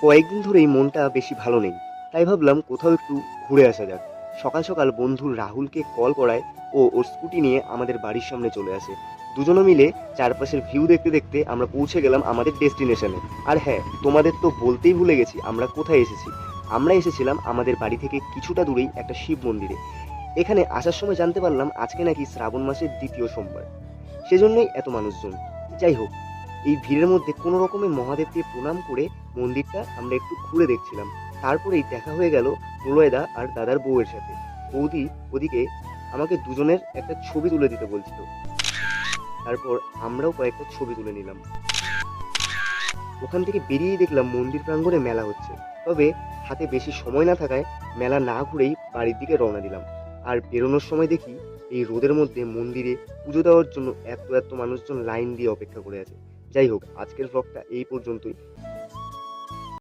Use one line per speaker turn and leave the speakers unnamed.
কয়েকদিন ধরেই মনটা বেশি ভালো নেই, তাই ভাবলাম কোথাও একটু ঘুরে আসা যাক। সকাল সকাল বন্ধু রাহুলকে কল করায় ও ওর স্কুটি নিয়ে আমাদের বাড়ির সামনে চলে আসে। দুজনে মিলে চারপাশের ভিউ দেখতে দেখতে আমরা পৌঁছে গেলাম আমাদের ডেস্টিনেশনে। আর হ্যাঁ, তোমাদের তো বলতেই ভুলে গেছি আমরা কোথায় এসেছি। আমরা এসেছিলাম আমাদের বাড়ি থেকে কিছুটা দূরেই একটা শিব মন্দিরে। এখানে আসার সময় জানতে পারলাম আজকে নাকি শ্রাবণ মাসের দ্বিতীয় সোমবার, সেজন্যই এত মানুষজন। যাই হোক, এই ভিড়ের মধ্যে কোনো রকমে মহাদেবকে প্রণাম করে মন্দিরটা আমরা একটু ঘুরে দেখছিলাম। তারপরেই দেখা হয়ে গেল প্রলয়দা আর দাদার বউয়ের সাথে। বৌদি ওদিকে আমাকে দুজনের একটা ছবি তুলে দিতে বলছিল। তারপর আমরাও কয়েকটা ছবি তুলে নিলাম। ওখান থেকে বেরিয়েই দেখলাম মন্দির প্রাঙ্গণে মেলা হচ্ছে। তবে হাতে বেশি সময় না থাকায় মেলা না ঘুরেই বাড়ির দিকে রওনা দিলাম। আর বেরোনোর সময় দেখি এই রোদের মধ্যে মন্দিরে পুজো দেওয়ার জন্য এত এত মানুষজন লাইন দিয়ে অপেক্ষা করে আছে। যাই হোক, আজকের ব্লগটা এই পর্যন্তই।